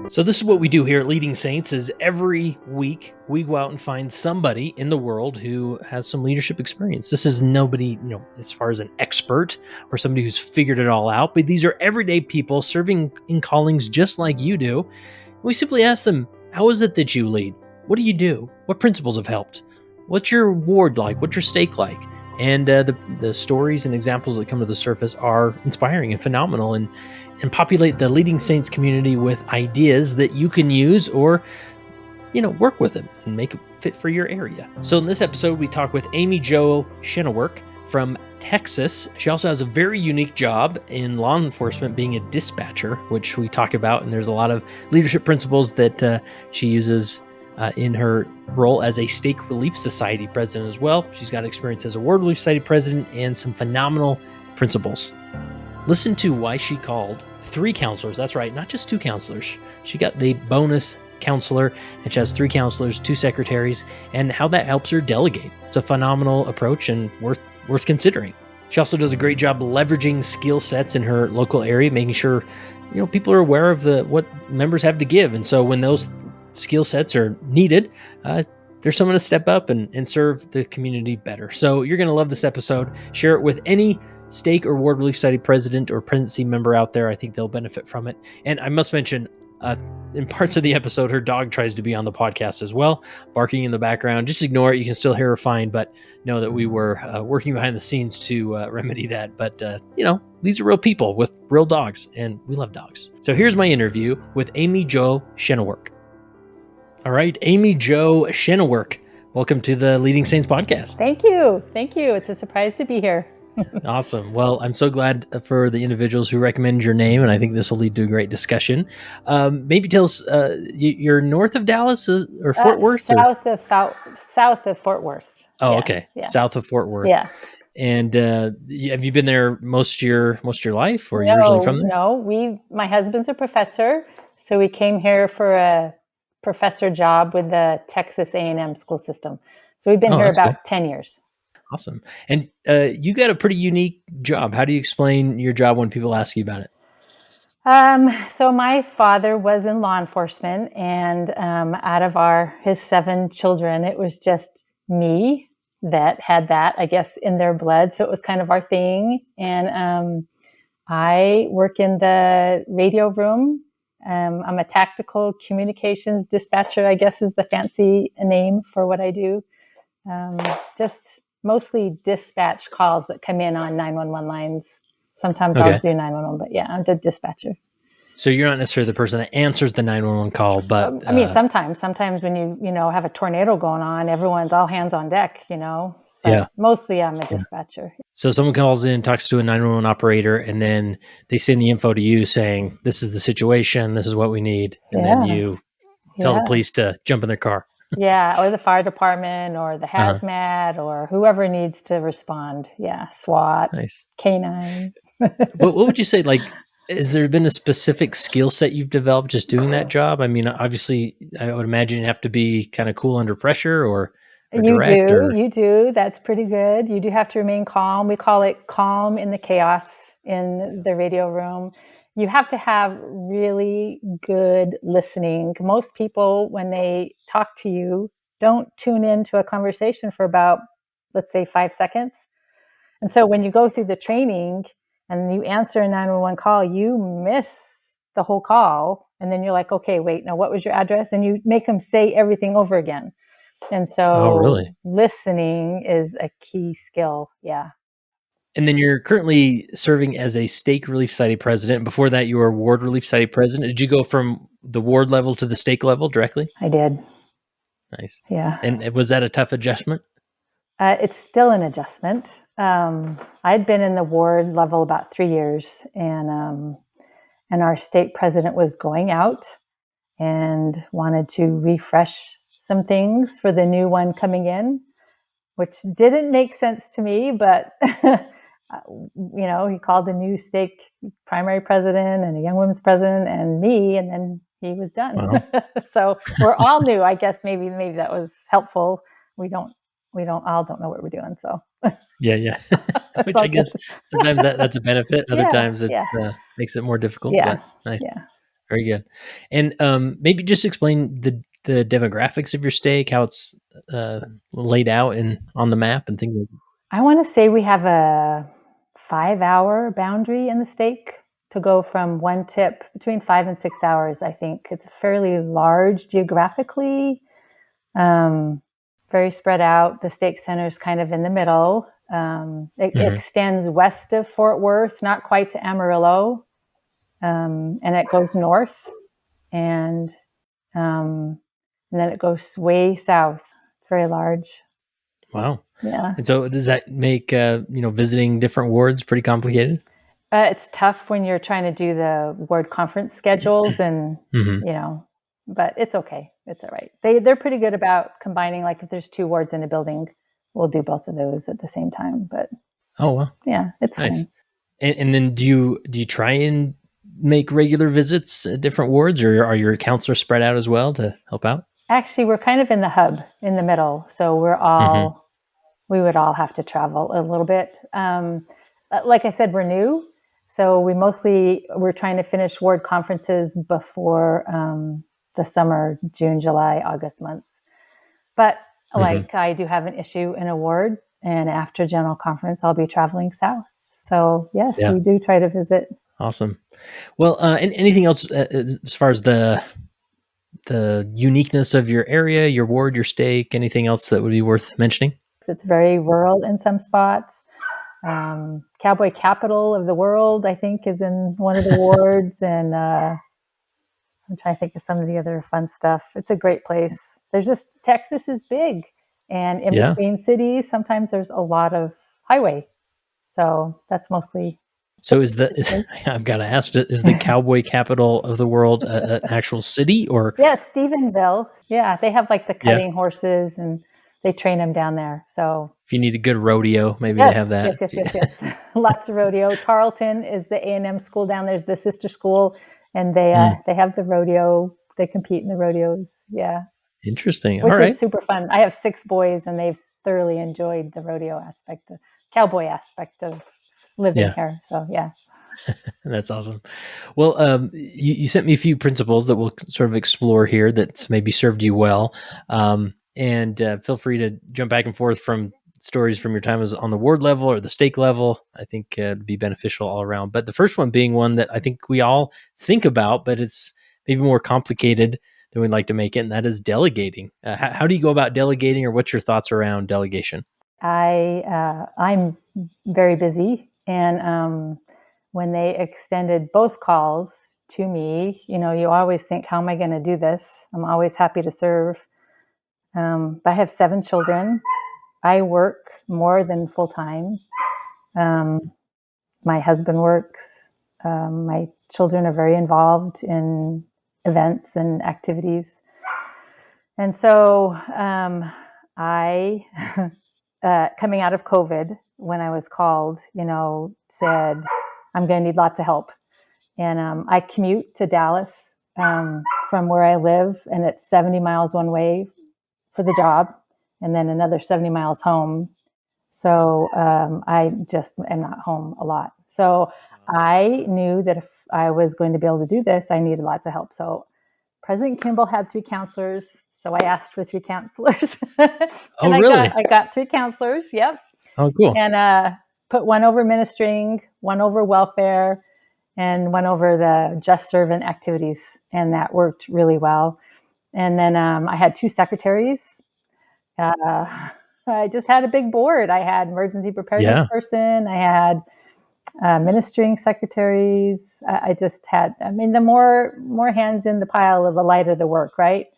So this is what we do here at Leading Saints is every week we go out and find somebody in the world who has some leadership experience. This is nobody, as far as an expert or somebody who's figured it all out, but these are everyday people serving in callings just like you do. We simply ask them, how is it that you lead? What do you do? What principles have helped? What's your ward like? What's your stake like? And the stories and examples that come to the surface are inspiring and phenomenal and populate the Leading Saints community with ideas that you can use or, work with it and make it fit for your area. So in this episode, we talk with Jo Schenewark from Texas. She also has a very unique job in law enforcement being a dispatcher, which we talk about. And there's a lot of leadership principles that she uses in her role as a Stake Relief Society president as well. She's got experience as a Ward Relief Society president and some phenomenal principles. Listen to why she called 3 counselors. That's right, not just 2 counselors. She got the bonus counselor, and she has 3 counselors, 2 secretaries, and how that helps her delegate. It's a phenomenal approach and worth considering. She also does a great job leveraging skill sets in her local area, making sure people are aware of what members have to give. And so when those skill sets are needed, there's someone to step up and serve the community better. So you're going to love this episode. Share it with any Stake or Ward Relief Society president or presidency member out there. I think they'll benefit from it. And I must mention, in parts of the episode, her dog tries to be on the podcast as well, barking in the background. Just ignore it. You can still hear her fine, but know that we were working behind the scenes to remedy that. But, these are real people with real dogs, and we love dogs. So here's my interview with Jo Schenewark. All right, Jo Schenewark, welcome to the Leading Saints podcast. Thank you. It's a surprise to be here. Awesome. Well, I'm so glad for the individuals who recommend your name, and I think this will lead to a great discussion. Maybe tell us, you're north of Dallas or Fort Worth? South of Fort Worth. Oh, yeah. Okay. Yeah. South of Fort Worth. Yeah. And have you been there most of your life, or you're usually from there? No, my husband's a professor, so we came here for a professor job with the Texas A&M school system. So we've been here about 10 years. Awesome. And you got a pretty unique job. How do you explain your job when people ask you about it? So my father was in law enforcement, and out of his 7 children, it was just me that had that, I guess, in their blood. So it was kind of our thing. And I work in the radio room. I'm a tactical communications dispatcher, I guess is the fancy name for what I do. Just mostly dispatch calls that come in on 911 lines. Sometimes I'll do 911, but yeah, I'm the dispatcher. So you're not necessarily the person that answers the 911 call, but I mean, sometimes when you have a tornado going on, everyone's all hands on deck, But mostly I'm a dispatcher. So someone calls in, talks to a 911 operator, and then they send the info to you saying, this is the situation, this is what we need. And then you tell the police to jump in their car. Yeah, or the fire department or the hazmat or whoever needs to respond. Yeah, SWAT, nice. K9. What would you say, has there been a specific skill set you've developed just doing that job? I mean, obviously, I would imagine you have to be kind of cool under pressure or direct. You do. That's pretty good. You do have to remain calm. We call it calm in the chaos in the radio room. You have to have really good listening. Most people, when they talk to you, don't tune into a conversation for about, let's say, 5 seconds. And so when you go through the training and you answer a 911 call, you miss the whole call. And then you're like, okay, wait, now what was your address? And you make them say everything over again. And so listening is a key skill. Yeah. And then you're currently serving as a Stake Relief Society president. Before that, you were a Ward Relief Society president. Did you go from the ward level to the stake level directly? I did. Nice. Yeah. And was that a tough adjustment? It's still an adjustment. I'd been in the ward level about 3 years, and our state president was going out and wanted to refresh some things for the new one coming in, which didn't make sense to me, but he called the new stake primary president and a young women's president and me, and then he was done. Wow. So we're all new. I guess maybe that was helpful. We all don't know what we're doing. So yeah. Which I guess sometimes that's a benefit. Other times it makes it more difficult. Yeah. But nice. Yeah. Very good. And maybe just explain the demographics of your stake, how it's uh, laid out and on the map and things like that. I want to say we have a 5-hour boundary in the stake to go from one tip between 5 and 6 hours. I think it's fairly large geographically, very spread out. The stake center is kind of in the middle. It Mhm. extends west of Fort Worth, not quite to Amarillo, and it goes north, and um, and then it goes way south. It's very large. Wow. Yeah. And so does that make visiting different wards pretty complicated? It's tough when you're trying to do the ward conference schedules and, Hmm. you know, but it's okay. It's all right. They're pretty good about combining, like if there's two wards in a building, we'll do both of those at the same time. But Oh wow, yeah, it's nice. fine. And then do you try and make regular visits at different wards, or are your counselors spread out as well to help out? Actually, we're kind of in the hub in the middle, so Hmm. we would all have to travel a little bit. Like I said, we're new, so we're trying to finish ward conferences before the summer, June, July, August months. But Hmm. like I do have an issue in a ward, and after general conference, I'll be traveling south. So yes, Yeah, we do try to visit. awesome. Well, and anything else as far as the uniqueness of your area, your ward, your stake, anything else that would be worth mentioning? It's very rural in some spots. Cowboy capital of the world, I think, is in one of the wards, and I'm trying to think of some of the other fun stuff. It's a great place. There's just Texas is big, and in Yeah. between cities, sometimes there's a lot of highway. So that's mostly So is the place. I've got to ask, is the cowboy capital of the world an actual city, or Yeah, Stephenville. Yeah, they have like the yeah? cutting horses, and they train them down there. So If you need a good rodeo, maybe they yes, have that. yes, yes, yes, yes. Lots of rodeo. Tarleton is the A&M school down there, is the sister school, and Mm, they have the rodeo. They compete in the rodeos. Yeah, interesting. All which is right. super fun. I have 6 boys, and they've thoroughly enjoyed the rodeo aspect, the cowboy aspect of living Yeah, here. So yeah. that's awesome. Well, you sent me a few principles that we'll sort of explore here that's maybe served you well. And feel free to jump back and forth from stories from your time as on the ward level or the stake level. I think it'd be beneficial all around. But the first one being one that I think we all think about, but it's maybe more complicated than we'd like to make it, and that is delegating. How do you go about delegating, or what's your thoughts around delegation? I'm very busy, and when they extended both calls to me, you always think, how am I going to do this? I'm always happy to serve. I have 7 children. I work more than full time. Um, my husband works. My children are very involved in events and activities. And so I, coming out of COVID, when I was called, said, I'm going to need lots of help. And I commute to Dallas from where I live, and it's 70 miles one way for the job, and then another 70 miles home. So I just am not home a lot. So I knew that if I was going to be able to do this, I needed lots of help. So President Kimball had 3 counselors, so I asked for 3 counselors, Oh, and really? I got 3 counselors. Yep, Oh, cool. and put one over ministering, one over welfare, and one over the just servant activities, and that worked really well. And then I had 2 secretaries. Uh, I just had a big board. I had emergency preparedness Yeah. person. I had ministering secretaries. I just had. I mean, the more hands in the pile, the lighter the work, right?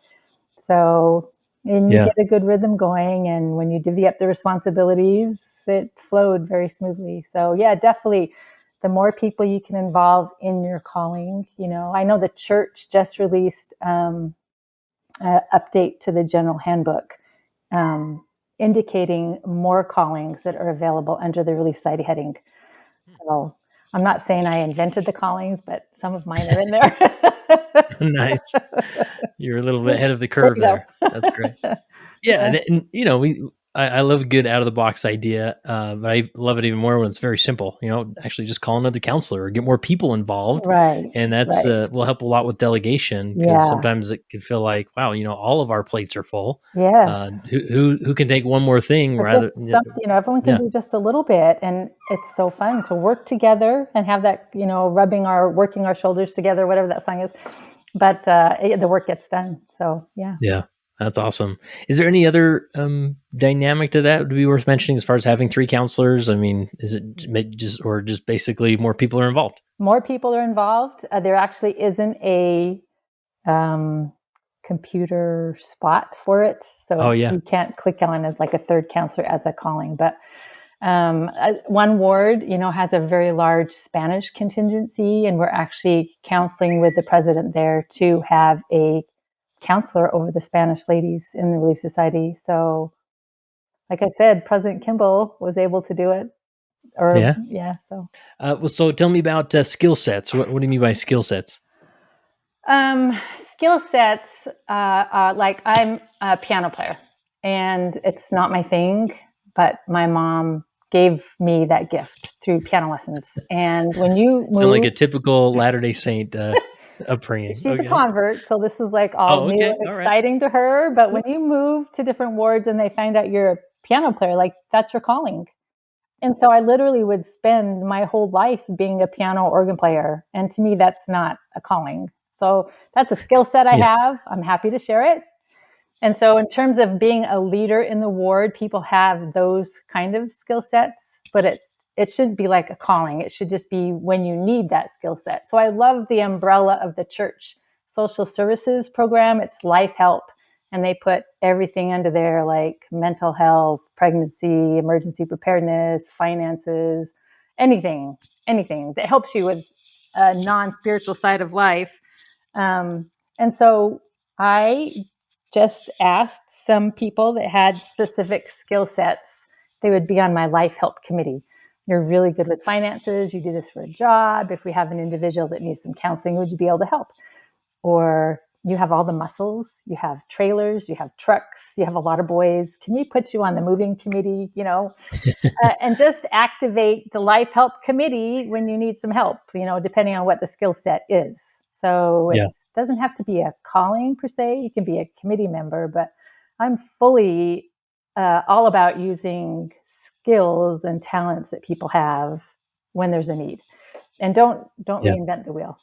So, and you Yeah. get a good rhythm going, and when you divvy up the responsibilities, it flowed very smoothly. So, yeah, definitely. The more people you can involve in your calling, I know the church just released an update to the general handbook um, indicating more callings that are available under the Relief Society heading. So I'm not saying I invented the callings, but some of mine are in there. Nice. You're a little bit ahead of the There curve you there. go. That's great. Yeah, Yeah. and we I love a good out of the box idea, but I love it even more when it's very simple. Actually just call another counselor or get more people involved, Right, and that's right. will help a lot with delegation because Yeah. sometimes it can feel like, wow, all of our plates are full. Yes. Who can take one more thing Or just rather? something, everyone can Yeah, do just a little bit, and it's so fun to work together and have that, working our shoulders together, whatever that song is. But the work gets done. So yeah. yeah, that's awesome. Is there any other dynamic to that would be worth mentioning as far as having three counselors? I mean, is it just basically more people are involved? More people are involved. There actually isn't a um, computer spot for it, Oh so yeah, you can't click on as like a third counselor as a calling. But one ward, has a very large Spanish contingency, and we're actually counseling with the president there to have a counselor over the Spanish ladies in the Relief Society. So, like I said, President Kimball was able to do it. Or yeah. yeah, so Well, so tell me about skill sets. What do you mean by skill sets? Um, skill sets, like I'm a piano player and it's not my thing, but my mom gave me that gift through piano lessons. And when you Sound like move, a typical Latter-day Saint upbringing. she's a Okay. convert, so this is like all Oh, new okay. and All right. exciting to her. But when you move to different wards and they find out you're a piano player, like that's your calling. And so I literally would spend my whole life being a piano organ player. And to me, that's not a calling. So that's a skill set I Yeah. have. I'm happy to share it. And so, in terms of being a leader in the ward, people have those kind of skill sets, but it shouldn't be like a calling. It should just be when you need that skill set. So I love the umbrella of the church social services program. It's life help, and they put everything under there like mental health, pregnancy, emergency preparedness, finances, anything, anything that helps you with a non-spiritual side of life. And so I just asked some people that had specific skill sets. They would be on my life help committee. You're really good with finances. You do this for a job. If we have an individual that needs some counseling, would you be able to help? Or you have all the muscles, you have trailers, you have trucks, you have a lot of boys. Can we put you on the moving committee? And just activate the life help committee when you need some help, depending on what the skill set is. So it Yeah. doesn't have to be a calling per se. You can be a committee member, but I'm fully all about using skills and talents that people have when there's a need. And don't Yeah. reinvent the wheel.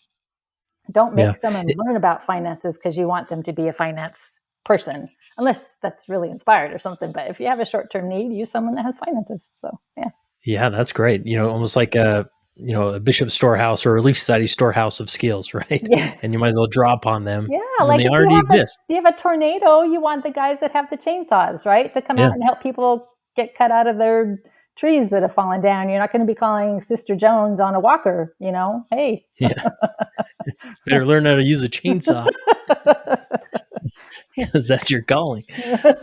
Don't Yeah. make someone learn about finances because you want them to be a finance person, unless that's really inspired or something. But if you have a short term need, use someone that has finances. So yeah. Yeah, that's great. Almost like a bishop storehouse or a relief society storehouse of skills, right? Yeah. And you might as well draw upon them Yeah. when Like they already exist. if you have a tornado, you want the guys that have the chainsaws, right? To come Yeah. out and help people get cut out of their trees that have fallen down. You're not going to be calling Sister Jones on a walker. Hey. Yeah. Better learn how to use a chainsaw because that's your calling.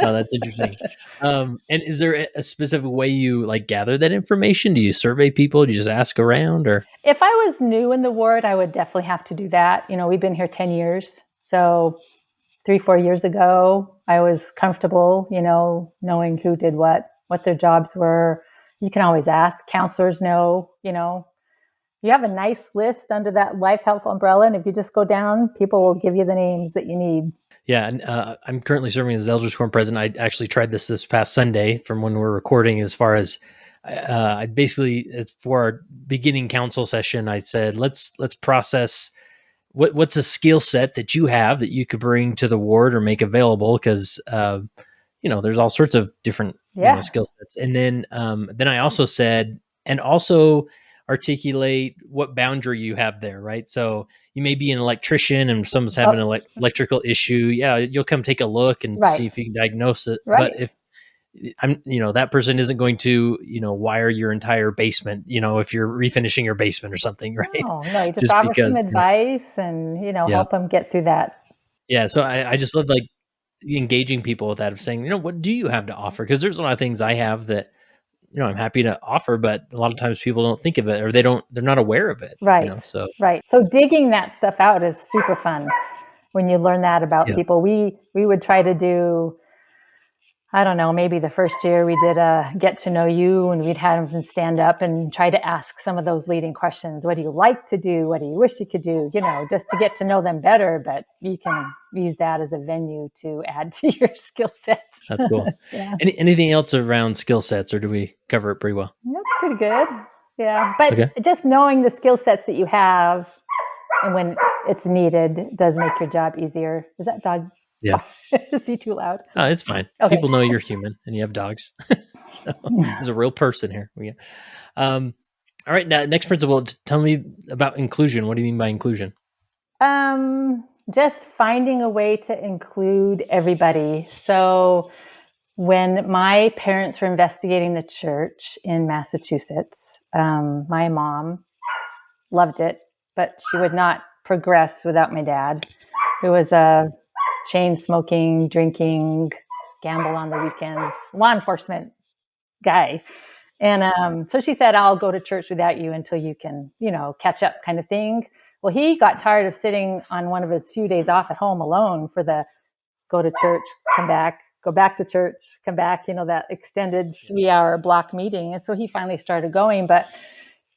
No, that's interesting. And is there a specific way you like gather that information? Do you survey people? Do you just ask around or? If I was new in the ward, I would definitely have to do that. We've been here 10 years. So 3, 4 years ago, I was comfortable, knowing who did what their jobs were. You can always ask. Counselors know. You have a nice list under that life health umbrella. And if you just go down, people will give you the names that you need. Yeah, and I'm currently serving as Elders Quorum president. I actually tried this past Sunday from when we're recording. As far as I basically, it's for our beginning council session, I said let's process what's a skill set that you have that you could bring to the ward or make available because there's all sorts of different Yeah. skill sets. And then I also said and also articulate what boundary you have there, right? So you may be an electrician and someone's having Oh, an electrical issue. Yeah, you'll come take a look and right. see if you can diagnose it. But Right. if that person isn't going to, wire your entire basement, if you're refinishing your basement or something, right? No, no, you just Just offer some because, advice and, yeah. help them get through that. Yeah. So I just love like engaging people with that of saying, what do you have to offer? Because there's a lot of things I have that, I'm happy to offer, but a lot of times people don't think of it or they're not aware of it, Right. so. Right. So digging that stuff out is super fun when you learn that about Yeah. people. We would try to do I don't know, maybe the first year we did a get to know you, and we'd have them stand up and try to ask some of those leading questions. What do you like to do? What do you wish you could do? Just to get to know them better, but you can use that as a venue to add to your skill sets. That's cool. Yeah. Anything else around skill sets, or do we cover it pretty well? That's pretty good. Yeah. But Okay. just knowing the skill sets that you have and when it's needed does make your job easier. Is that dog? Yeah. Is he too loud? Oh, it's fine. Okay. People know you're human and you have dogs. So there's a real person here. All right. Now, next principle, tell me about inclusion. What do you mean by inclusion? Just finding a way to include everybody. So when my parents were investigating the church in Massachusetts, my mom loved it, but she would not progress without my dad, who was a chain smoking, drinking, gamble on the weekends, law enforcement guy. And so she said, I'll go to church without you until you can, catch up kind of thing. Well, he got tired of sitting on one of his few days off at home alone for the go to church, come back, go back to church, come back, that extended 3-hour block meeting. And so he finally started going. But,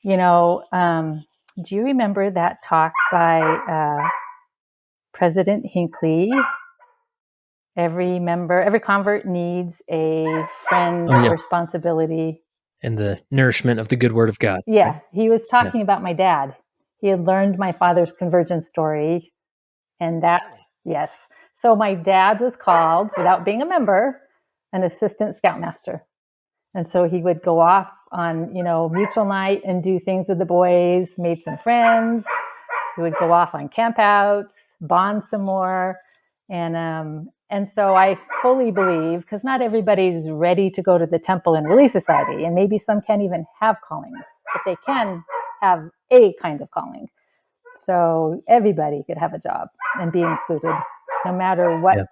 do you remember that talk by President Hinckley? Every convert needs a friend responsibility. And the nourishment of the good word of God. Yeah, right? he was talking about my dad. He had learned my father's conversion story. And yes. So my dad was called, without being a member, an assistant scoutmaster. And so he would go off on, mutual night and do things with the boys, made some friends. He would go off on campouts, bond some more. And so I fully believe, because not everybody's ready to go to the temple and relief society, and maybe some can't even have callings, but they can have a kind of calling. So everybody could have a job and be included, no matter what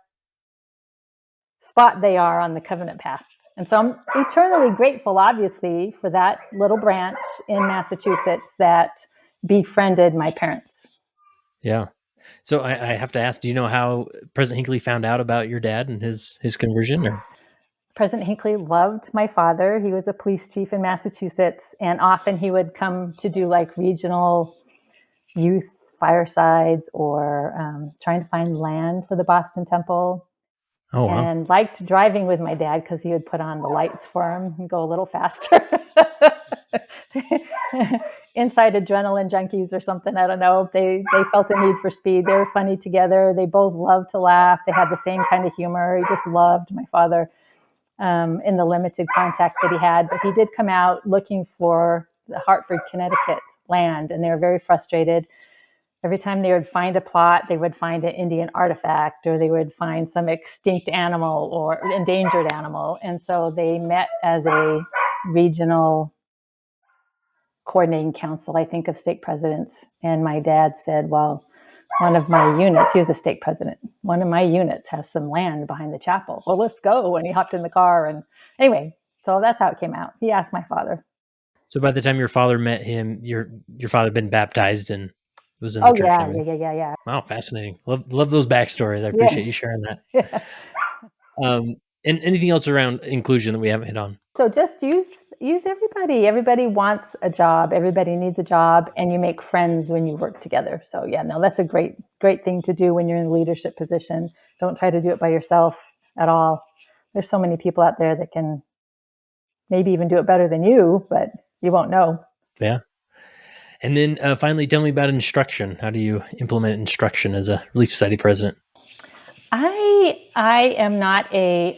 spot they are on the covenant path. And so I'm eternally grateful, obviously, for that little branch in Massachusetts that befriended my parents. Yeah. So I have to ask, do you know how President Hinckley found out about your dad and his conversion? Or? President Hinckley loved my father. He was a police chief in Massachusetts, and often he would come to do like regional youth firesides or trying to find land for the Boston Temple. Oh, wow. And liked driving with my dad because he would put on the lights for him and go a little faster. Inside adrenaline junkies or something. I don't know. They felt a need for speed. They were funny together. They both loved to laugh. They had the same kind of humor. He just loved my father in the limited contact that he had. But he did come out looking for the Hartford, Connecticut land, and they were very frustrated. Every time they would find a plot, they would find an Indian artifact, or they would find some extinct animal or endangered animal. And so they met as a regional coordinating council, I think, of stake presidents. And my dad said, well, one of my units, he was a stake president, one of my units has some land behind the chapel. Well, let's go. And he hopped in the car. And anyway, so that's how it came out. He asked my father. So by the time your father met him, your father had been baptized and was in the church. Yeah. Wow, fascinating. Love those backstories. I appreciate you sharing that. And anything else around inclusion that we haven't hit on? So just use everybody. Everybody wants a job. Everybody needs a job, and you make friends when you work together. So that's a great thing to do when you're in a leadership position. Don't try to do it by yourself at all. There's so many people out there that can maybe even do it better than you, but you won't know. Yeah. And then finally, tell me about instruction. How do you implement instruction as a Relief Society president? I am not a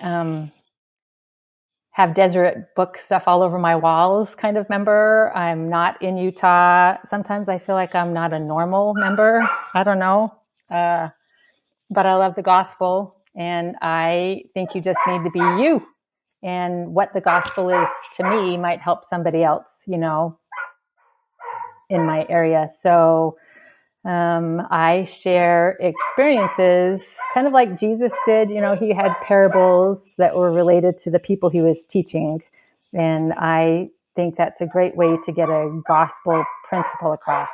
have desert book stuff all over my walls kind of member. I'm not in Utah. Sometimes I feel like I'm not a normal member. I don't know. But I love the gospel, and I think you just need to be you. And what the gospel is to me might help somebody else, in my area. So I share experiences kind of like Jesus did. He had parables that were related to the people he was teaching. And I think that's a great way to get a gospel principle across.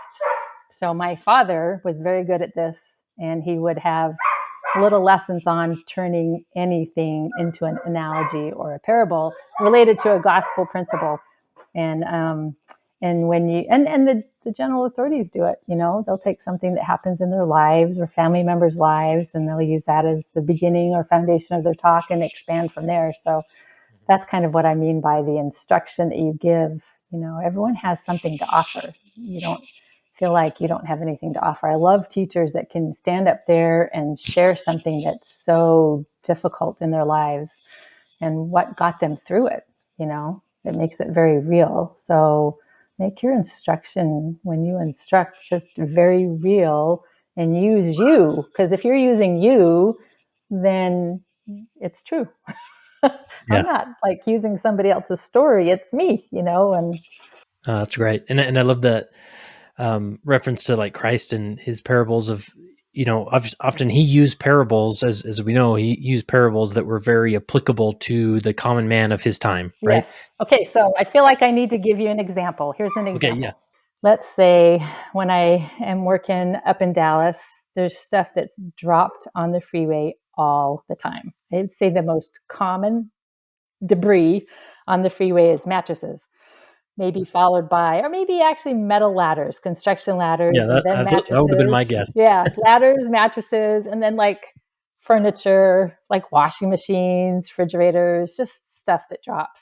So my father was very good at this, and he would have little lessons on turning anything into an analogy or a parable related to a gospel principle. And when you and the general authorities do it, they'll take something that happens in their lives or family members' lives, and they'll use that as the beginning or foundation of their talk and expand from there. So that's kind of what I mean by the instruction that you give. Everyone has something to offer. You don't feel like you don't have anything to offer. I love teachers that can stand up there and share something that's so difficult in their lives and what got them through it. It makes it very real. So make your instruction when you instruct just very real and use you. Because if you're using you, then it's true. I'm Yeah. not like using somebody else's story. It's me, and That's great. And I love that reference to like Christ and his parables of, often he used parables, as we know, he used parables that were very applicable to the common man of his time, right? yes. Okay, so I feel like I need to give you an example. Here's an Okay, yeah. example. Let's say when I am working up in Dallas, there's stuff that's dropped on the freeway all the time. I'd say the most common debris on the freeway is mattresses, maybe followed by, or maybe actually metal ladders, construction Yeah, ladders, and then that would have been my mattresses. guess. Yeah, ladders, mattresses, and then like furniture, like washing machines, refrigerators, just stuff that drops.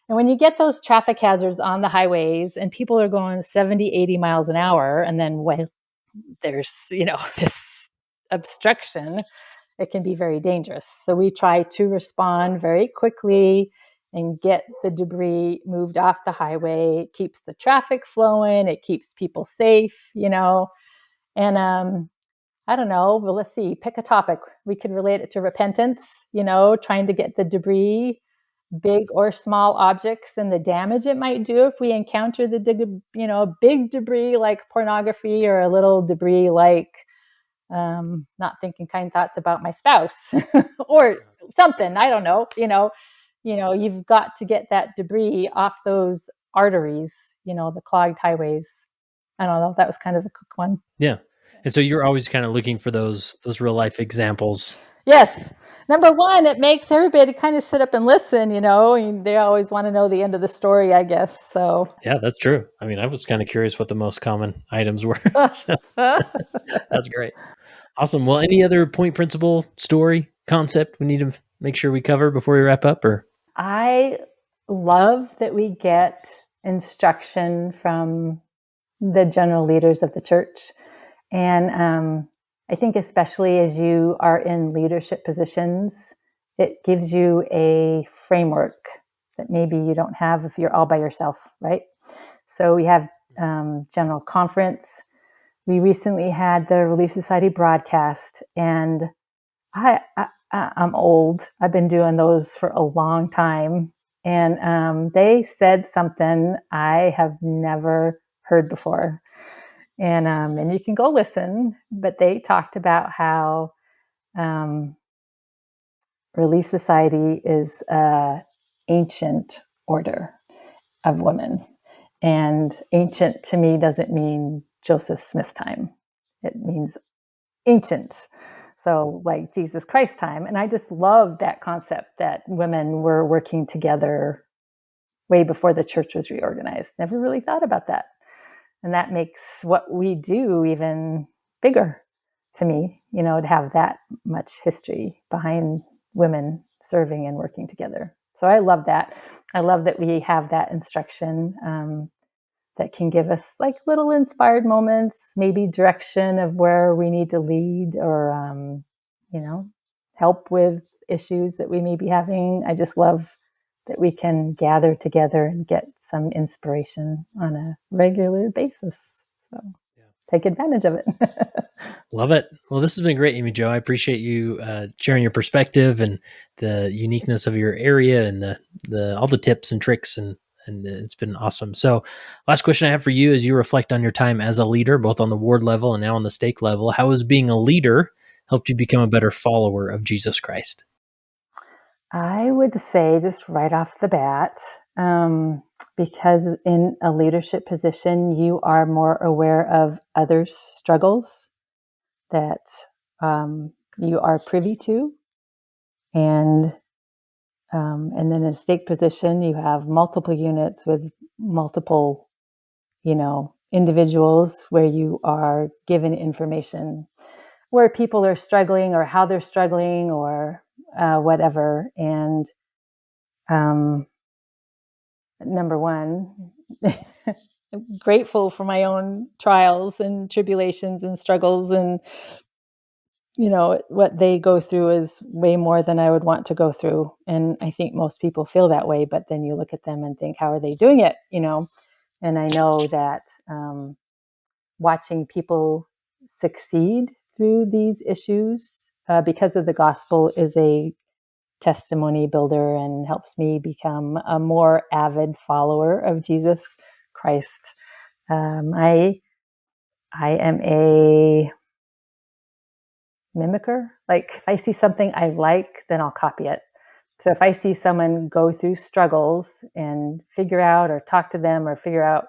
And when you get those traffic hazards on the highways and people are going 70, 80 miles an hour, and then when there's, this obstruction, it can be very dangerous. So we try to respond very quickly and get the debris moved off the highway. It keeps the traffic flowing. It keeps people safe, And I don't know. Well, let's see. Pick a topic. We could relate it to repentance, trying to get the debris, big or small objects, and the damage it might do if we encounter big debris like pornography, or a little debris like not thinking kind thoughts about my spouse or something. I don't know. You've got to get that debris off those arteries, the clogged highways. I don't know. That was kind of a quick one. Yeah. And so you're always kind of looking for those real life examples. Yes. Number one, it makes everybody kind of sit up and listen, and they always want to know the end of the story, I guess. So, Yeah, that's true. I mean, I was kind of curious what the most common items were. So that's great. Awesome. Well, any other point, principle, story, concept we need to make sure we cover before we wrap up? Or I love that we get instruction from the general leaders of the church. And I think, especially as you are in leadership positions, it gives you a framework that maybe you don't have if you're all by yourself, right? So we have general conference. We recently had the Relief Society broadcast, and I'm old. I've been doing those for a long time. And they said something I have never heard before. And you can go listen, but they talked about how um, Relief Society is an ancient order of women. And ancient to me doesn't mean Joseph Smith time. It means ancient. So like Jesus Christ time. And I just love that concept that women were working together way before the church was reorganized. Never really thought about that. And that makes what we do even bigger to me, to have that much history behind women serving and working together. So I love that. I love that we have that instruction that can give us like little inspired moments, maybe direction of where we need to lead, or, help with issues that we may be having. I just love that we can gather together and get some inspiration on a regular basis. So take advantage of it. love it. Well, this has been great, Amy Jo. I appreciate you sharing your perspective and the uniqueness of your area and the all the tips and tricks, and it's been awesome. So, last question I have for you: as you reflect on your time as a leader, both on the ward level and now on the stake level, how has being a leader helped you become a better follower of Jesus Christ? I would say, just right off the bat, because in a leadership position, you are more aware of others' struggles, that you are privy to. And then in a stake position, you have multiple units with multiple, individuals where you are given information where people are struggling or how they're struggling or whatever. And number one, I'm grateful for my own trials and tribulations and struggles, and what they go through is way more than I would want to go through. And I think most people feel that way, but then you look at them and think, how are they doing it? And I know that watching people succeed through these issues because of the gospel is a testimony builder and helps me become a more avid follower of Jesus Christ. I am a mimicker. Like if I see something I like, then I'll copy it. So if I see someone go through struggles and figure out or talk to them or figure out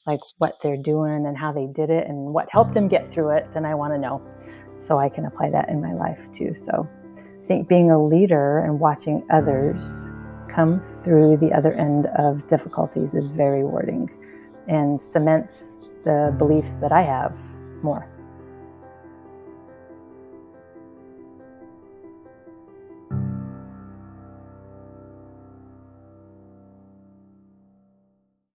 like what they're doing and how they did it and what helped them get through it, then I want to know so I can apply that in my life too. So I think being a leader and watching others come through the other end of difficulties is very rewarding and cements the beliefs that I have more.